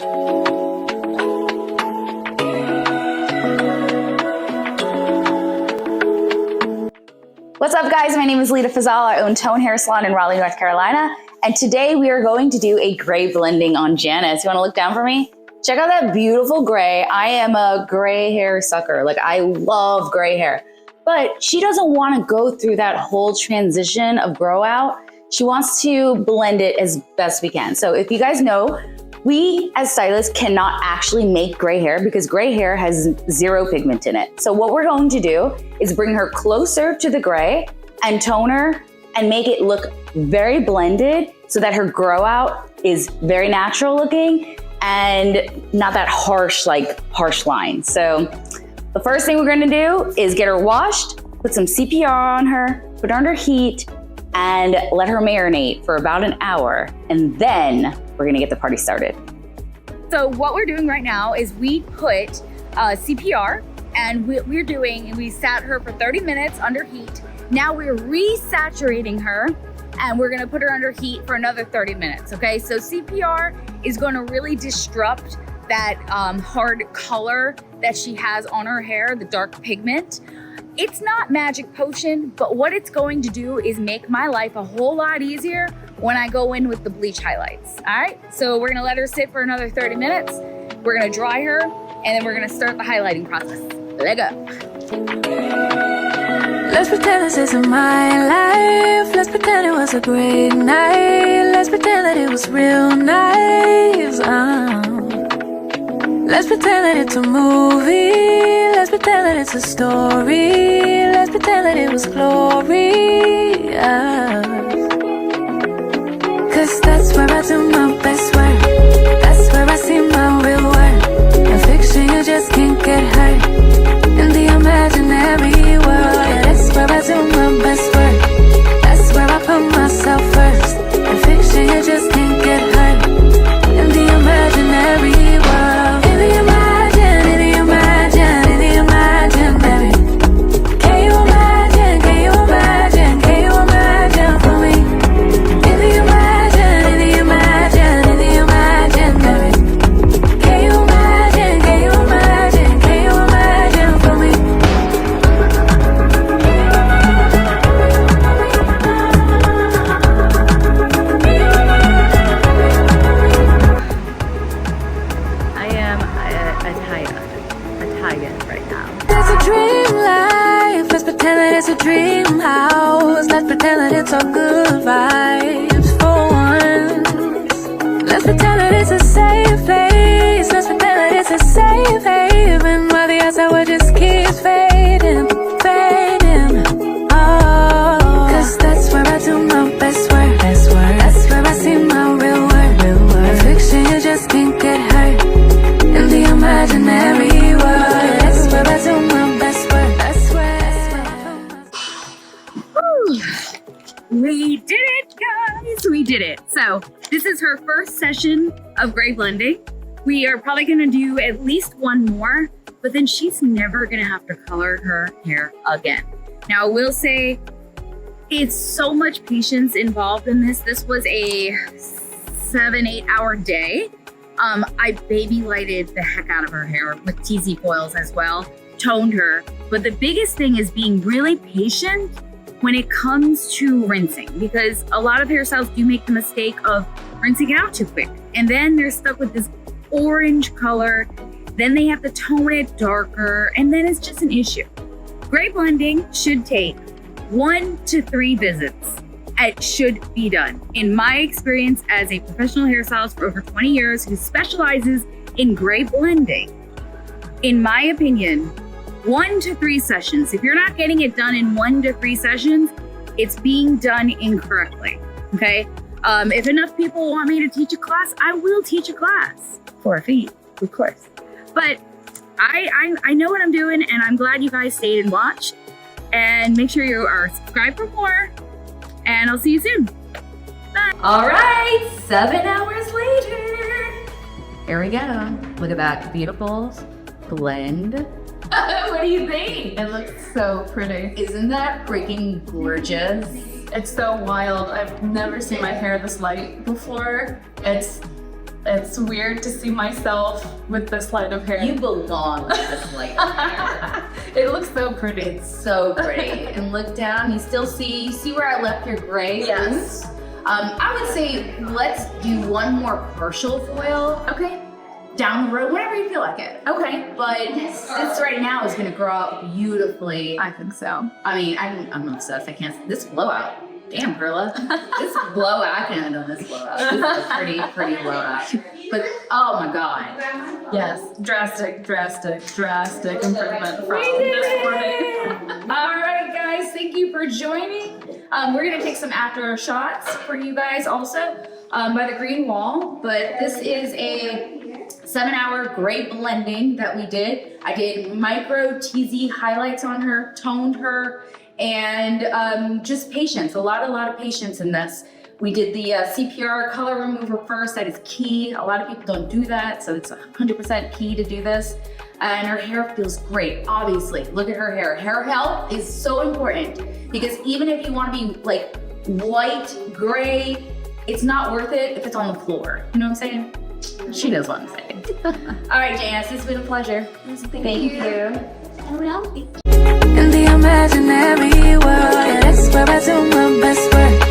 What's up, guys? My name is Leda Fazal. I own Tone Hair Salon in Raleigh, North Carolina. And today we are going to do a gray blending on Janice. You want to look down for me? Check out that beautiful gray. I am a gray hair sucker. Like, I love gray hair. But she doesn't want to go through that whole transition of grow out. She wants to blend it as best we can. So if you guys know, we as stylists cannot actually make gray hair because gray hair has zero pigment in it. So what we're going to do is bring her closer to the gray and tone her and make it look very blended so that her grow out is very natural looking and not that harsh line. So the first thing we're gonna do is get her washed, put some CPR on her, put her under heat, and let her marinate for about an hour. And then we're gonna get the party started. So what we're doing right now is we put CPR, and we sat her for 30 minutes under heat. Now we're resaturating her, and we're gonna put her under heat for another 30 minutes, okay? So CPR is gonna really disrupt that hard color that she has on her hair, the dark pigment. It's not magic potion, but what it's going to do is make my life a whole lot easier when I go in with the bleach highlights, all right? So we're gonna let her sit for another 30 minutes. We're gonna dry her, and then we're gonna start the highlighting process. Let go. Let's pretend this isn't my life. Let's pretend it was a great night. Let's pretend that it was real nice. Let's pretend that it's a movie. Let's pretend that it's a story. Let's pretend that it was glorious. Cause that's where I do my best work. That's where I see my real worth. In fiction you just can't get hurt. In the imaginary world, yeah, that's where I do my best work. That's where I put myself first. In fiction you just can't get hurt. In the imaginary world. In the imagine, in the imagine, in the imagine, baby. Can you imagine, can you imagine, can you imagine for me? In the imagine, in the imagine, in the imagine, baby. Can you imagine, can you imagine, can you imagine for me? I am a tiger right now. It's a dream life. Let's pretend that it's a dream house. Let's pretend that it's all good vibes for once. Let's pretend that it's a safe place. Let's pretend that it's a safe haven while the outside world just keeps fading, fading. Oh, cause that's where I do my best work. That's where I see my real worth. In fiction you just can't get hurt. In the imaginary world, that's where I do my best work. That's where I do my We did it, guys! We did it. So this is her first session of gray blending. We are probably gonna do at least one more, but then she's never gonna have to color her hair again. Now I will say, it's so much patience involved in this. This was a 7-8 hour day. I baby lighted the heck out of her hair with TZ foils as well, toned her. But the biggest thing is being really patient when it comes to rinsing, because a lot of hairstyles do make the mistake of rinsing it out too quick. And then they're stuck with this orange color. Then they have to tone it darker, and then it's just an issue. Gray blending should take 1 to 3 visits. It should be done. In my experience as a professional hairstylist for over 20 years who specializes in gray blending, in my opinion, 1 to 3 sessions. If you're not getting it done in 1 to 3 sessions, it's being done incorrectly, okay? If enough people want me to teach a class, I will teach a class for a fee, of course. But I know what I'm doing, and I'm glad you guys stayed and watched. And make sure you are subscribed for more. And I'll see you soon. Bye. All right, 7 hours later. Here we go. Look at that beautiful blend. What do you think? It looks so pretty. Isn't that freaking gorgeous? It's so wild. I've never seen my hair this light before. It's It's weird to see myself with this light of hair. You belong with this light hair. It looks so pretty. It's so pretty. And look down, you still see where I left your gray? Yes. I would say let's do one more partial foil. Okay. Down the road, whenever you feel like it. Okay. But this right now is gonna grow out beautifully. I think so. I mean, I'm obsessed. I can't. This blowout. Damn, Perla. This blowout. I can't have done this blowout. This is a pretty blowout. But oh my god. Yes. Drastic improvement from this morning. All right, guys, thank you for joining. We're gonna take some after shots for you guys also by the green wall, but this is a 7-hour gray blending that we did. I did micro TZ highlights on her, toned her, and just patience, a lot of patience in this. We did the CPR color remover first. That is key. A lot of people don't do that, so it's 100% key to do this. And her hair feels great, obviously. Look at her hair. Hair health is so important because even if you want to be like white, gray, it's not worth it if it's on the floor. You know what I'm saying? She knows what I'm saying. All right, Janice, it's been a pleasure. Thank you. In the imaginary world, yeah, that's where I do my best work.